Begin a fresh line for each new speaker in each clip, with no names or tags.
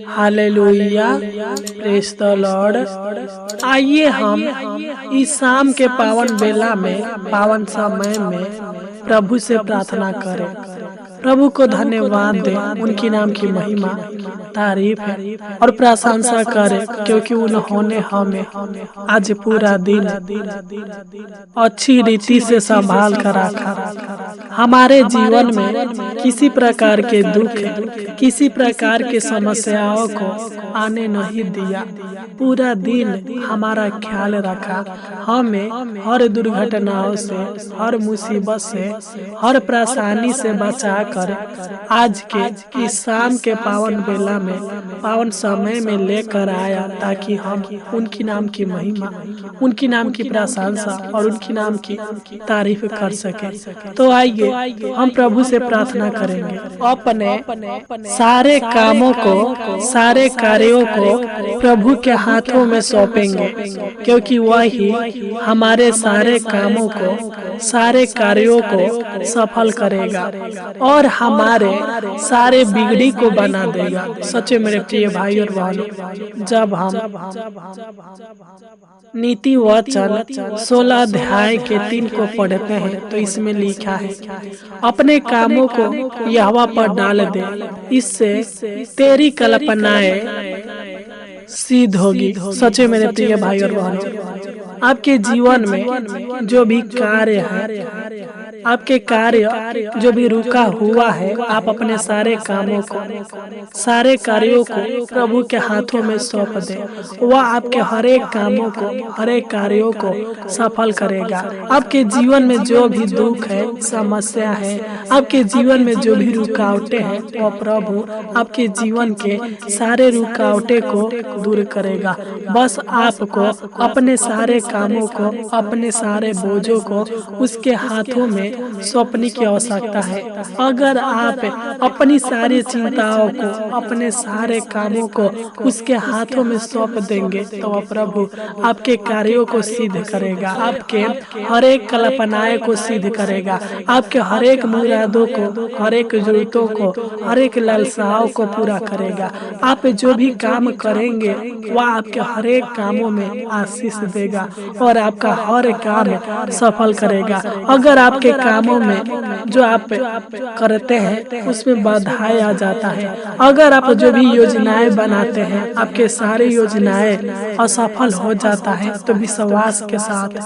Hallelujah, praise the Lord. आइए हम इस शाम के पावन बेला में, पावन समय में प्रभु से प्रार्थना करें, प्रभु को धन्यवाद दें, उनकी नाम की महिमा, तारीफ है और प्रशंसा करें, क्योंकि उन्होंने हमें आज पूरा दिन अच्छी रीति से संभाल कर रखा। हमारे जीवन में किसी प्रकार के दुख, किसी प्रकार के समस्याओं को आने नहीं दिया। पूरा दिन हमारा ख्याल रखा, हमें हर दुर्घटनाओं से, हर मुसीबत से, हर परेशानी से बचा कर आज के इस शाम के पावन बेला में, पावन समय में लेकर आया, ताकि हम उनकी नाम की महिमा, उनकी नाम की प्रशंसा और उनकी नाम की तारीफ कर सके। तो आइए हम प्रभु से प्रार्थना करेंगे, अपने सारे कामों को, सारे कार्यों को प्रभु के हाथों में सौंपेंगे, क्योंकि वही हमारे सारे कामों को, सारे कार्यों को सफल करेगा और हमारे सारे बिगड़ी को बना देगा। सच्चे मेरे प्रिय भाई और बहनों, जब हम नीति वचन 16 अध्याय के 3 को पढ़ते हैं तो इसमें लिखा है, अपने कामों को यहोवा पर डाल दे, इससे तेरी कल्पनाएं सिद्ध होगी। सच्चे मेरे प्रिय भाई और बहनों, आपके जीवन में जो भी कार्य है, आपके कार्य जो भी रुका हुआ है, आप अपने सारे कामों को, सारे कार्यों को प्रभु के हाथों में सौंप दें। वह आपके हर एक कामों को, हर एक कार्यों को सफल करेगा। आपके जीवन में जो भी दुख है, समस्या है, आपके जीवन में जो भी रुकावटें हैं, वह प्रभु आपके जीवन के सारे रुकावटें को दूर करेगा। बस आपको अपने सारे कामों को, अपने सारे बोझों को उसके हाथों में सौंपने की आवश्यकता है। अगर आप अपनी सारी चिंताओं को, अपने सारे कामों को उसके हाथों में सौंप देंगे, तो वह प्रभु आपके कार्यों को सिद्ध करेगा, आपके हर एक कल्पनाएं को सिद्ध करेगा, आपके हर एक मुरादों को, हर एक जरूरतों को, हर एक लालसाओं को पूरा करेगा। आप जो भी काम करेंगे वह आपके हर एक कामों में आशीष देगा और आपका हर काम सफल करेगा। अगर आपके कामों में जो आप करते हैं उसमें बाधाएं आ जाता है, अगर आप जो भी योजनाएं बनाते हैं आपके सारे योजनाएं असफल हो जाता है, तो विश्वास के साथ,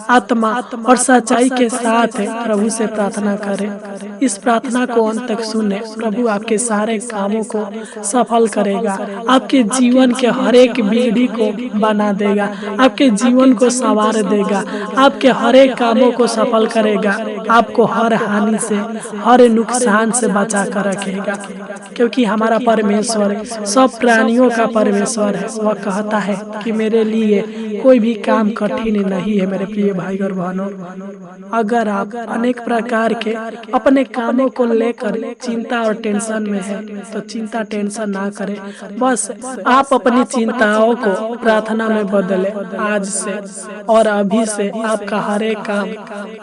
आत्मा और सच्चाई के साथ प्रभु से प्रार्थना करें। इस प्रार्थना को अंत तक सुने, प्रभु आपके सारे कामों को सफल करेगा, आपके जीवन के हर एक बिगड़ी को बना देगा, आपके जीवन को संवार देगा, आपके हर एक कामों को सफल करेगा, आपको हर हानि से, हर नुकसान से बचा कर रखेगा। क्योंकि हमारा परमेश्वर सब प्राणियों का परमेश्वर है। वह कहता है कि मेरे लिए कोई भी काम कठिन नहीं है। मेरे प्रिय भाई और बहनों, अगर आप अनेक प्रकार के अपने कामों को लेकर चिंता और टेंशन में है, तो चिंता टेंशन ना करें, बस आप अपनी चिंताओं को प्रार्थना में बदले। आज से और अभी से आपका हर एक काम,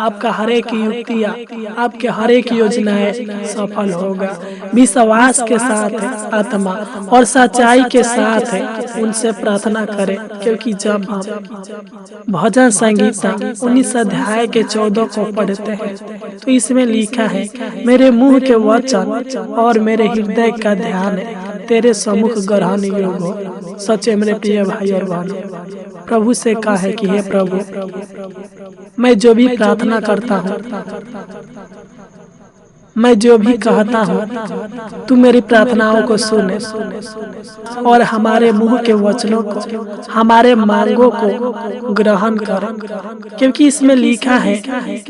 आपका हर एक युक्तियाँ, आपके हर एक योजनाएं सफल होगा। विश्वास के साथ, आत्मा और सच्चाई के साथ उनसे प्रार्थना करें। क्योंकि जब हम भजन संगीता 19 अध्याय के 14 को पढ़ते हैं तो इसमें लिखा है, मेरे मुंह के वचन और मेरे हृदय का ध्यान तेरे सम्मुख ग्रहण योग्य हो। सच्चे मेरे प्रिय भाई और बहनों, प्रभु से कहा है कि हे प्रभु, मैं जो भी प्रार्थना करता हूँ, मैं जो भी कहता हूँ, तू मेरी प्रार्थनाओं को सुने और हमारे मुंह के वचनों को, हमारे मांगों को ग्रहण कर। क्योंकि इसमें लिखा है,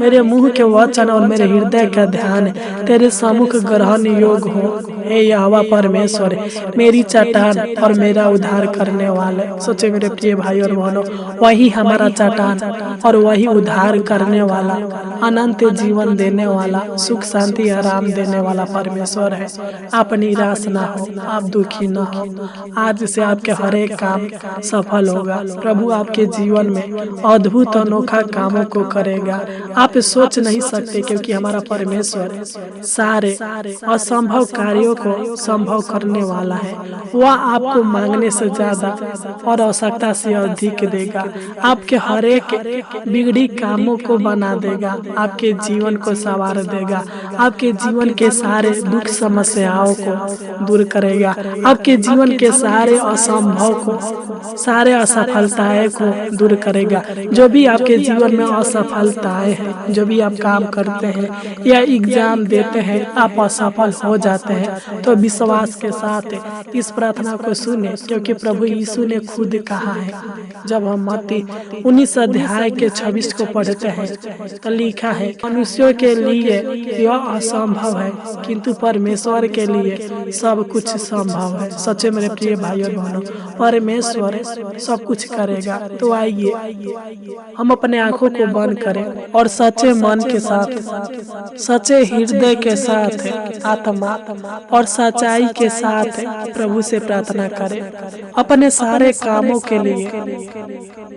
मेरे मुंह के वचन और मेरे हृदय का ध्यान तेरे सम्मुख ग्रहण योग्य हो। हे यहोवा परमेश्वर, मेरी चट्टान और मेरा उद्धार करने वाले। सोचे मेरे प्रिय भाई और बहनों, वही हमारा चट्टान और वही उद्धार करने वाला, अनंत जीवन देने वाला, सुख शांति आराम देने वाला परमेश्वर है। आप निराश ना हो, आप दुखी ना हो। आज से आपके हर एक काम सफल होगा। प्रभु आपके जीवन में अद्भुत अनोखा कामों को करेगा। आप सोच नहीं सकते, क्योंकि हमारा परमेश्वर सारे असंभव कार्यों को संभव करने वाला है। वह आपको मांगने से ज्यादा और आवश्यकता से अधिक देगा। आपके हर एक बिगड़ी कामों को बना देगा, आपके जीवन को संवार देगा, आपके जीवन के सारे दुख समस्याओं को दूर करेगा, आपके जीवन के सारे असंभव को, सारे असफलताएं को दूर करेगा। जो भी आपके जीवन में असफलताएं हैं, जो भी आप काम करते हैं या एग्जाम देते हैं, आप असफल हो जाते हैं, तो विश्वास के साथ इस प्रार्थना को सुने, क्योंकि प्रभु यीशु ने खुद कहा है। जब हम मत्ती 19 अध्याय के 26 को पढ़ते हैं तो लिखा है, मनुष्यों के लिए यह असंभव है किंतु परमेश्वर के लिए सब कुछ संभव है। सच्चे मेरे प्रिय भाइयों बहनों, परमेश्वर सब कुछ करेगा। तो आइए हम अपने आंखों को बंद करें और सच्चे मन के साथ, सच्चे हृदय के साथ, आत्मा और सच्चाई के साथ प्रभु से प्रार्थना करें। अपने सारे कामों के लिए,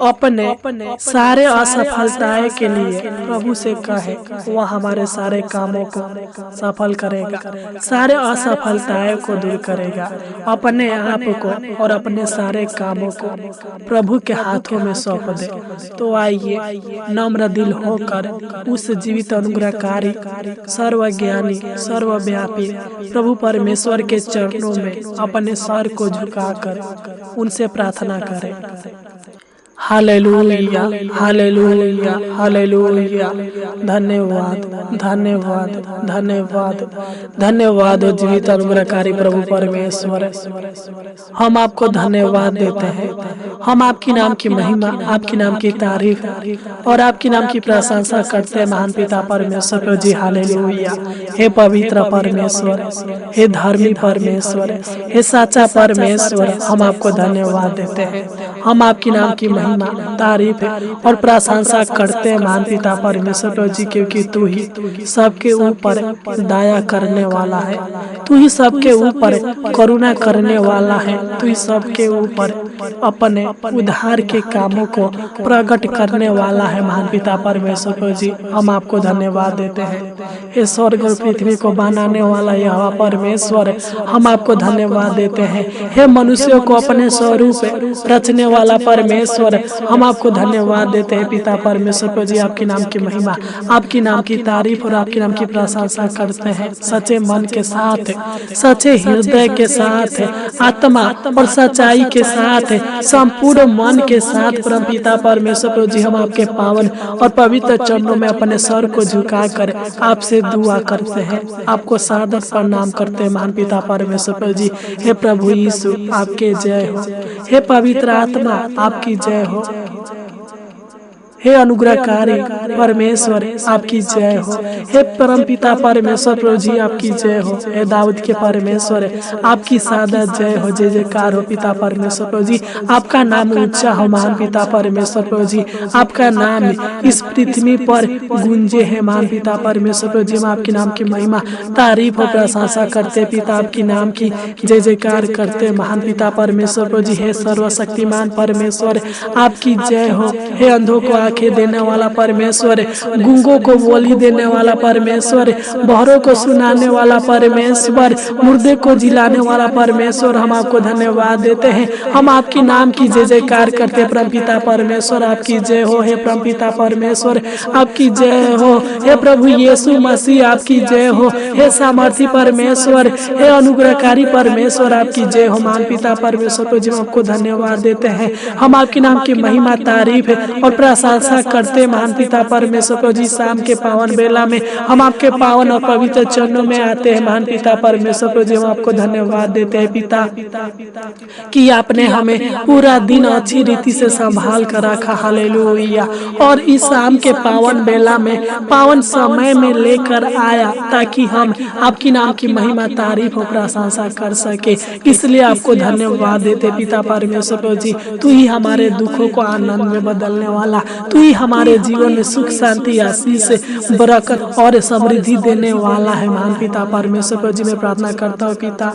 अपने सारे असफलताएं के लिए प्रभु से कहे, वह हमारे सारे कामों को सफल करेगा, सारे असफलताएं को दूर करेगा। अपने आप को और अपने सारे कामों को प्रभु के हाथों में सौंप दे। तो आइए नम्र दिल होकर उस जीवित अनुग्रहकारी, सर्वज्ञानी, सर्वव्यापी प्रभु परमेश्वर के चरणों में अपने सर को झुकाकर उनसे प्रार्थना करें। Hallelujah, hallelujah, hallelujah. धन्यवाद, धन्यवाद, धन्यवाद, धन्यवाद जीवित अनुग्रहकारी प्रभु परमेश्वर। हम आपको धन्यवाद देते हैं। हम आपकी नाम की महिमा, आपकी नाम की तारीफ और आपकी नाम की प्रशंसा करते हैं महान पिता परमेश्वर जी। हालेलुया। हे पवित्र परमेश्वर, हे धर्मी परमेश्वर, हे सच्चा परमेश्वर, हम आपको धन्यवाद देते हैं। हम आपकी नाम की महिमा, तारीफ और प्रशंसा करते हैं महान पिता परमेश्वर जी, क्योंकि तू ही सबके ऊपर दया करने वाला है, तू ही सबके ऊपर करुणा करने वाला है, तू ही सबके ऊपर अपने उद्धार के कामों को प्रकट करने वाला है महान पिता परमेश्वर जी। हम आपको धन्यवाद देते हैं। ये स्वर्ग और पृथ्वी को बनाने वाला यहोवा परमेश्वर, हम आपको धन्यवाद देते हैं। हे मनुष्यों को अपने स्वरूप रचने वाला परमेश्वर, हम आपको धन्यवाद देते हैं पिता परमेश्वर जी। आपके नाम की महिमा, आपकी नाम की तारीफ और आपके नाम की प्रशंसा करते हैं सच्चे मन के साथ, सच्चे हृदय के साथ, आत्मा और सच्चाई के साथ, संपूर्ण मन के साथ परम पिता परमेश्वर जी। हम आपके पावन और पवित्र चरणों में अपने सर को झुकाकर आपसे दुआ करते हैं, आपको सादर प्रणाम करते हैं महान पिता परमेश्वर जी। हे प्रभु यीशु, आपके जय हो। हे पवित्र आत्मा, आपकी जय हो। हे अनुग्रहकारी परमेश्वर, आपकी जय हो। हे परम पिता परमेश्वर प्रभु जी, आपकी जय हो। हे दाऊद के परमेश्वर, आपकी सादा जय हो। जय जयकार हो पिता परमेश्वर प्रभु जी। आपका नाम ऊंचा हो महान पिता परमेश्वर प्रभु जी। आपका नाम इस पृथ्वी पर गूंजे है महान पिता परमेश्वर प्रभु जी। हम आपके नाम की महिमा, तारीफ और प्रशंसा करते पिता, आपकी नाम की जय जयकार करते महान पिता परमेश्वर प्रभु जी। हे सर्वशक्तिमान परमेश्वर, आपकी जय हो। हे अंधों को आंखें देने वाला परमेश्वर, गूंगों को बोली देने वाला परमेश्वर, बहरों को सुनाने वाला परमेश्वर, मुर्दे को जिलाने वाला परमेश्वर, हम आपको धन्यवाद देते हैं। हम आपके नाम की जय जयकार करते हैं परम पिता परमेश्वर, आपकी जय हो। हे परम पिता परमेश्वर, आपकी जय हो। हे प्रभु यीशु मसीह, आपकी जय हो। हे सामर्थी परमेश्वर, हे अनुग्रहकारी परमेश्वर, आपकी जय हो। महान पिता परमेश्वर को जो आपको धन्यवाद देते हैं। हम आपके नाम की महिमा, तारीफ और प्रशंसा करते महान पिता परमेश्वर को जी। शाम के पावन बेला में हम आपके पावन और पवित्र चरणों में आते हैं महान पिता परमेश्वर को जी। हम आपको धन्यवाद देते हैं पिता कि आपने हमें पूरा दिन अच्छी रीति से संभाल कर रखा। हालेलुया। और इस शाम के पावन बेला में, पावन समय में लेकर आया ताकि हम आपकी नाम की महिमा, तारीफ और प्रशंसा कर सके। इसलिए आपको धन्यवाद देते पिता परमेश्वर को जी। तू ही हमारे दुखों को आनंद में बदलने वाला, तू ही हमारे जीवन में सुख शांति आशीष बरकत और समृद्धि देने वाला है महान पिता परमेश्वर प्रभु जी। मैं प्रार्थना करता हूँ पिता,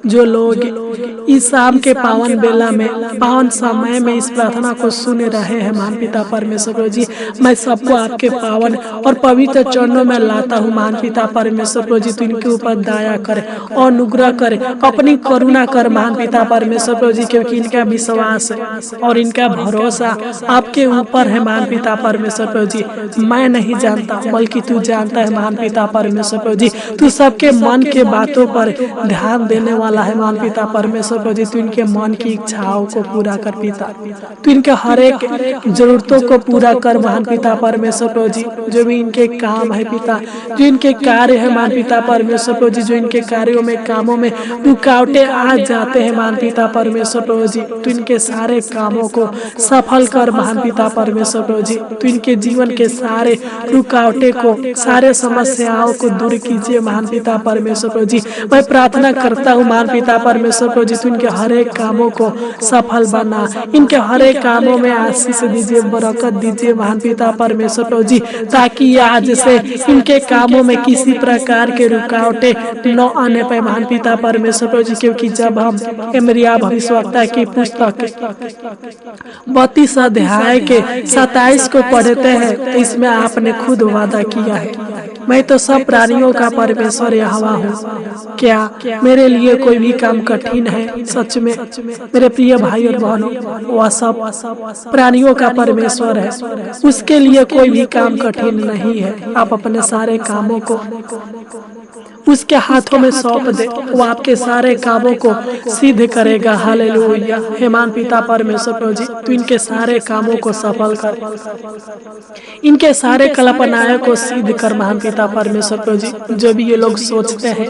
जो लोग इस शाम के पावन बेला में पावन समय में इस प्रार्थना को सुन रहे हैं महान पिता परमेश्वर प्रभु जी, मैं सबको आपके पावन और पवित्र चरणों में लाता हूँ महान पिता परमेश्वर प्रभु जी। तू इनके ऊपर दया करे और अनुग्रह करे, अपनी करुणा कर महान पिता परमेश्वर प्रभु जी, क्योंकि इनका विश्वास और इनका भरोसा आपके ऊपर है महान पिता परमेश्वर प्रभु जी। मैं नहीं जानता बल्कि तू जानता है महान पिता परमेश्वर प्रभु जी। तू सबके मन के बातों पर ध्यान देने वाला है महान पिता परमेश्वर प्रभु जी। तू इनके मन की इच्छाओं को पूरा कर पिता, तू इनके हर एक जरूरतों को पूरा कर महान पिता परमेश्वर प्रभु जी। जो भी इनके काम है पिता, जो इनके कार्य है महान पिता परमेश्वर प्रभु जी, जो इनके कार्यों में कामों में रुकावटें आ जाते हैं महान पिता परमेश्वर प्रभु जी, तू इनके सारे कामों को सफल कर महान पिता परमेश्वर प्रभु जी। तू इनके जीवन के सारे रुकावटें को, सारे समस्याओं को दूर कीजिए महान पिता परमेश्वर प्रभु जी। मैं प्रार्थना करता हूँ महान पिता परमेश्वर प्रभु जी, तू इनके हर एक कामों को सफल बना, इनके हर एक कामों में आशीष दीजिए, बरकत दीजिए महान पिता परमेश्वर प्रभु जी, ताकि आज से इनके कामों में किसी प्रकार के रुकावटें न आने पाए महान पिता परमेश्वर प्रभु जी। क्योंकि जब हम यिर्मयाह भविष्यवक्ता की पुस्तक 32 अध्याय के 27 को पढ़ते हैं तो इसमें आपने खुद वादा किया है, मैं तो सब प्राणियों का परमेश्वर यहोवा हूँ, क्या मेरे लिए कोई भी काम कठिन है? सच में मेरे प्रिय भाई और बहनों, वह सब प्राणियों का परमेश्वर है, उसके लिए कोई भी काम कठिन नहीं है। आप अपने सारे कामों को उसके हाथों में सौंप दे, वो आपके सारे कामों को सिद्ध करेगा। हालेलुया। हे महान पिता परमेश्वर प्रभु जी, तू इनके सारे कामों को सफल कर, इनके सारे कल्पनाएं को सिद्ध कर महान पिता परमेश्वर प्रभु जी। जो भी ये लोग सोचते हैं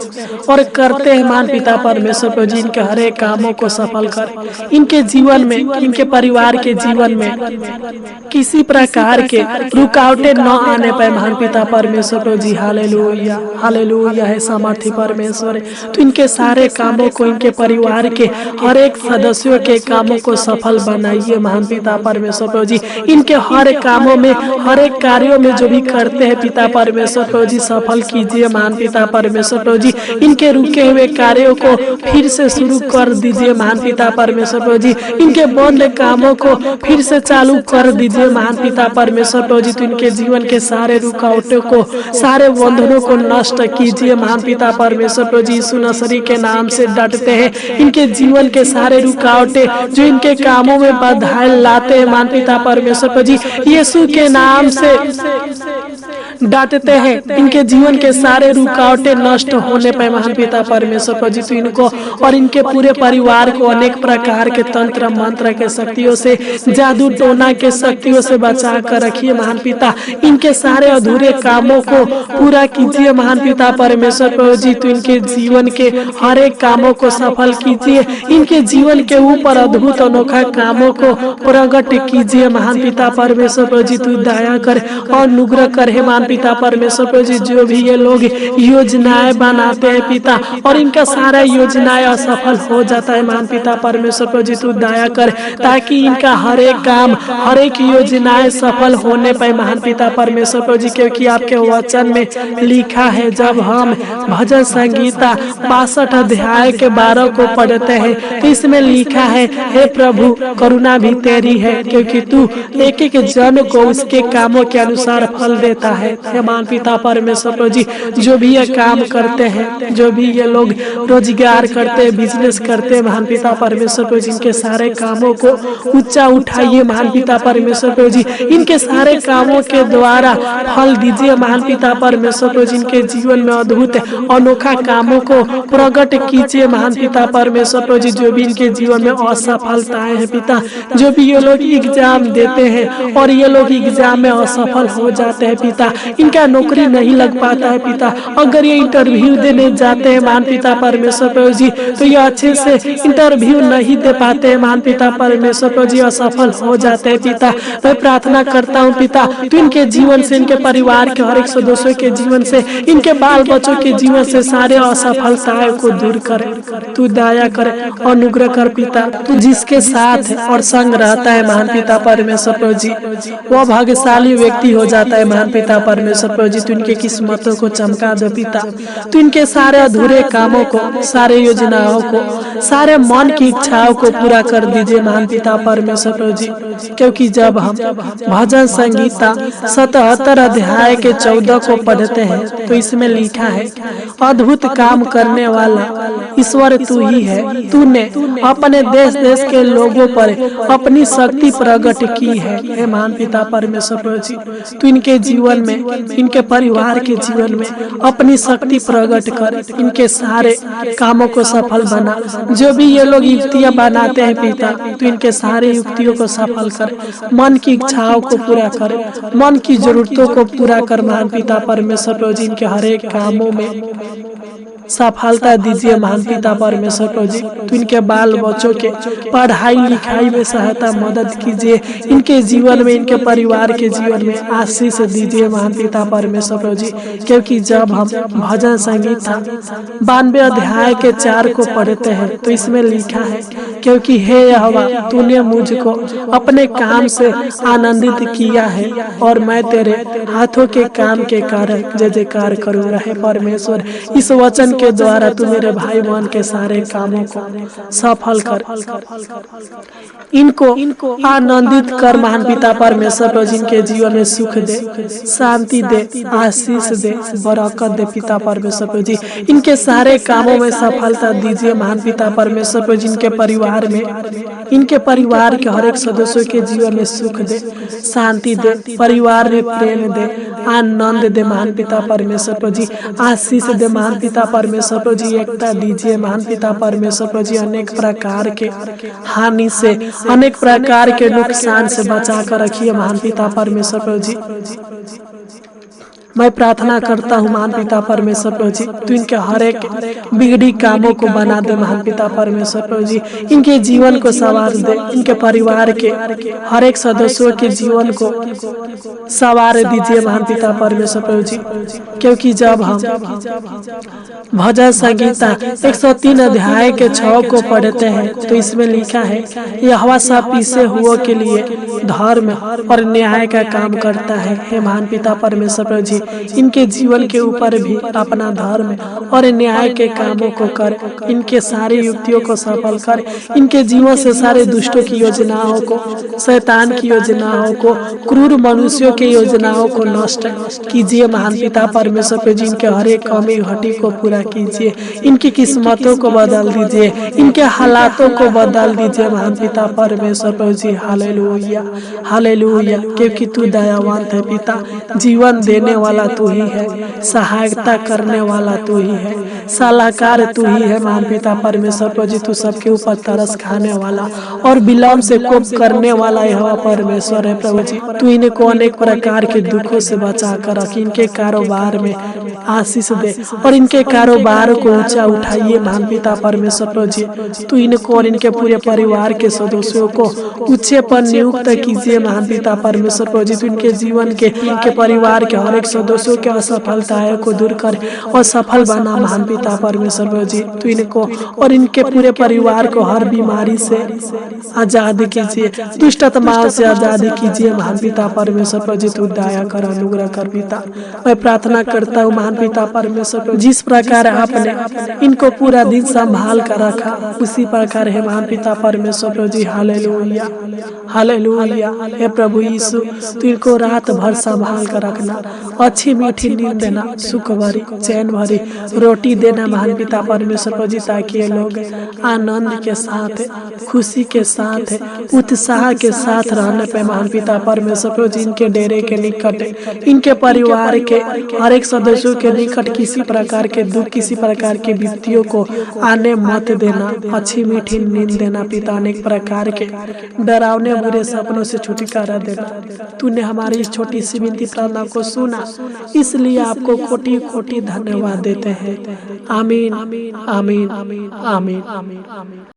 और करते हैं महान पिता परमेश्वर प्रभु जी, इनके हर एक कामों को सफल कर, इनके जीवन में, इनके परिवार के जीवन में किसी प्रकार के रुकावटें न आने पाए महान पिता परमेश्वर प्रभु जी। Hallelujah, hallelujah. है सामर्थी परमेश्वर, तो इनके सारे कामों को, इनके परिवार के हर एक सदस्यों के कामों को सफल बनाइए महान पिता परमेश्वर प्रभु जी। इनके हर कामों में, हर एक कार्यों में जो भी करते हैं पिता परमेश्वर प्रभु जी, सफल कीजिए महान पिता परमेश्वर प्रभु जी। इनके रुके हुए कार्यों को फिर से शुरू कर दीजिए महान पिता परमेश्वर प्रभु जी। इनके बंद कामों को फिर से चालू कर दीजिए महान पिता परमेश्वर प्रभु जी। तो इनके जीवन के सारे रुकावटों को, सारे बंधनों को नष्ट कीजिए महान पिता परमेश्वर प्रभु जी। यीशु नसरी के नाम से डटते हैं इनके जीवन के सारे रुकावटें जो इनके कामों में बाधाएं लाते हैं महान पिता परमेश्वर प्रभु जी, यीशु के नाम से डांटते हैं, इनके जीवन के सारे रुकावटें नष्ट होने पर महान पिता परमेश्वर प्रभु जी, तो इनको और इनके पूरे परिवार को अनेक प्रकार के तंत्र मंत्र के शक्तियों से, जादू टोना के शक्तियों से बचा कर रखिए महान पिता। इनके सारे अधूरे कामों को पूरा कीजिए महान पिता परमेश्वर प्रभु जी। तो इनके जीवन के हर एक कामों को सफल कीजिए, इनके जीवन के ऊपर अद्भुत अनोखा कामों को प्रकट कीजिए महान पिता परमेश्वर प्रभु जी। तू दया कर और अनुग्रह कर हे महान पिता परमेश्वर प्रभु जी। जो भी ये लोग योजनाएं बनाते हैं पिता और इनका सारा योजनाएं असफल हो जाता है महान पिता परमेश्वर प्रभु जी, तू दया कर ताकि इनका हर एक काम, हर एक योजनाएं सफल होने पाए महान पिता परमेश्वर प्रभु जी। क्योंकि आपके वचन में लिखा है, जब हम भजन संगीता 62 अध्याय के 12 को पढ़ते हैं तो इसमें लिखा है, हे प्रभु करुणा भी तेरी है, क्योंकि तू एक एक जन को उसके कामों के अनुसार फल देता है। हे महान पिता परमेश्वर प्रभु जी, जो भी ये काम करते हैं, जो भी ये लोग रोजगार करते हैं, बिजनेस करते हैं महान पिता परमेश्वर प्रभु जी, इनके सारे कामों को ऊंचा उठाइए महान पिता परमेश्वर प्रभु जी। इनके सारे कामों के द्वारा फल दीजिए महान पिता परमेश्वर प्रभु जी। इनके जीवन में अद्भुत अनोखा कामों को प्रकट कीजिए महान पिता परमेश्वर प्रभु जी। जो भी इनके जीवन में असफलताएं हैं पिता, जो भी ये लोग एग्जाम देते हैं और ये लोग एग्जाम में असफल हो जाते हैं पिता, इनका नौकरी नहीं लग पाता है पिता। अगर ये इंटरव्यू देने जाते हैं महान पिता परमेश्वर प्रभु जी, तो ये अच्छे से इंटरव्यू नहीं दे पाते हैं महान पिता परमेश्वर प्रभु जी, असफल हो जाते हैं पिता। मैं प्रार्थना करता हूँ पिता, तो इनके जीवन से, इनके परिवार के हर एक सदस्यों के जीवन से, इनके बाल बच्चों के जीवन से सारे असफलताएं को दूर करे। तू दया करे, अनुग्रह कर पिता। तू जिसके साथ और संग रहता है महान पिता परमेश्वर प्रभु जी, वो भाग्यशाली व्यक्ति हो जाता है महान पिता परमेश्वर प्रभु जी। तू इनके किस्मतों को चमका दे पिता। तू इनके सारे अधूरे कामों को, सारे योजनाओं को, सारे मन की इच्छाओं को पूरा कर दीजिए महान पिता परमेश्वर प्रभु जी। क्योंकि जब हम भजन संगीता 77 अध्याय के 14 को पढ़ते हैं तो इसमें लिखा है, अद्भुत काम करने वाला ईश्वर तू ही है। तूने अपने देश देश के लोगों पर अपनी शक्ति प्रकट की है हे महान पिता परमेश्वर प्रभु जी। तू इनके जीवन में, इनके परिवार के जीवन में अपनी शक्ति प्रकट कर, इनके सारे कामों को सफल बना। जो भी ये लोग युक्तियां बनाते हैं पिता, तू इनके सारे युक्तियों को सफल कर, मन की इच्छाओं को पूरा कर, मन की जरूरतों को पूरा कर महान पिता परमेश्वर प्रभु जी। इनके हर एक कामों में सफलता दीजिए महान पिता परमेश्वर प्रभु जी। तो इनके बाल बच्चों के पढ़ाई लिखाई में सहायता मदद कीजिए, इनके जीवन में, इनके परिवार के जीवन में आशीष दीजिए महान पिता परमेश्वर प्रभु जी। क्योंकि जब हम भजन संगीता 92 अध्याय के 4 को पढ़ते हैं तो इसमें लिखा है, क्योंकि हे यहोवा तूने मुझको अपने काम से आनंदित किया है और मैं तेरे हाथों के काम के कारण जय जयकार करूँगा। हे परमेश्वर, इस वचन के द्वारा तू मेरे भाई बहन के सारे कामों को सफल कर, इनको आनंदित कर महान पिता परमेश्वर प्रभु जी। इनके जीवन में सुख दे, शांति दे, आशीष दे, बरकत दे पिता परमेश्वर प्रभु जी। इनके सारे कामों में सफलता दीजिए महान पिता परमेश्वर प्रभु जी। इनके परिवार में, इनके परिवार के हर एक सदस्यों के जीवन में सुख दे, शांति दे, परिवार में प्रेम दे, आनंद दे महान पिता परमेश्वर प्रभु जी। आशीष दे महान पिता परमेश्वर प्रभु जी। एकता दीजिए महान पिता परमेश्वर प्रभु जी। अनेक प्रकार के हानि से, अनेक प्रकार के नुकसान से बचा कर रखिए महान पिता परमेश्वर प्रभु जी। मैं प्रार्थना करता हूँ महान पिता परमेश्वर प्रभु जी, तू इनके हर एक बिगड़ी कामों को बना दे महान पिता परमेश्वर प्रभु जी। इनके जीवन को संवार दे, इनके परिवार के हर एक सदस्यों के जीवन को संवार दीजिए महान पिता परमेश्वर प्रभु जी। क्योंकि जब हम भजन संगीता 103 अध्याय के 6 को पढ़ते हैं तो इसमें लिखा है, यहोवा सब पीसे हुओं के लिए धर्म और न्याय का काम करता है। हे महान पिता परमेश्वर प्रभु जी, इनके जीवन के ऊपर भी अपना धर्म और न्याय के कामों को कर, इनके सारी युक्तियों को सफल कर, इनके जीवन से सारे दुष्टों की योजनाओं को, शैतान की योजनाओं को, क्रूर मनुष्यों के योजनाओं को नष्ट कीजिए महान पिता परमेश्वर प्रभु जी। इनके हर एक कमी घटी को पूरा कीजिए, इनकी किस्मतों को बदल दीजिए, इनके हालातों को बदल दीजिए महान पिता परमेश्वर प्रभु जी। Hallelujah, hallelujah. क्योंकि तू दयावान है पिता, जीवन देने वाला तू ही है, सहायता करने वाला तू ही है, सलाहकार तू ही है महान पिता परमेश्वर प्रभु जी। तू सबके ऊपर तरस खाने वाला और विलम्ब से कोप करने वाला यह परमेश्वर है प्रभु जी। तू इनको अनेक प्रकार के दुखों से बचा कर रख, इनके कारोबार में आशीष दे और इनके कारोबार को ऊंचा उठाइए महान पिता परमेश्वर प्रभु जी। तू इनको और इनके पूरे परिवार के सदस्यों को ऊंचे पर नियुक्त कीजिए महान पिता परमेश्वर प्रभु जी। तू इनके जीवन के, इनके परिवार के हर एक सदस्यों के असफलताएं को दूर कर और सफल बना महान पिता परमेश्वर प्रभु जी। तू इनको और इनके पूरे परिवार को हर बीमारी से आजाद कीजिए, दुष्ट आत्माओं से आजाद कीजिए महान पिता परमेश्वर प्रभु जी। तू दया कर, अनुग्रह कर पिता। मैं प्रार्थना करता हूँ महान पिता परमेश्वर प्रभु, जिस प्रकार आपने इनको पूरा दिन संभाल कर रखा उसी प्रकार है महान पिता परमेश्वर प्रभु जी। Hallelujah, hallelujah. हे प्रभु यीशु, तू इनको रात भर संभाल कर रखना, अच्छी मीठी नींद देना, सुख भरी चैन भरी रोटी देना महान पिता परमेश्वर प्रभु जी, ताकि ये लोग आनंद के साथ, खुशी के साथ, उत्साह के साथ रहने पे महान पिता परमेश्वर प्रभु जी। इनके डेरे के निकट, इनके परिवार के हर एक सदस्यों के निकट किसी प्रकार के दुख, किसी प्रकार के विपत्तियों को आने मत देना, अच्छी मीठी नींद देना पिता। अनेक प्रकार के डरावने बुरे सपनों से छुटकारा देना। तूने हमारी इस छोटी सी विनती प्रार्थना को सुना इसलिए आपको कोटि कोटि धन्यवाद देते हैं। आमीन आमीन आमीन आमीन।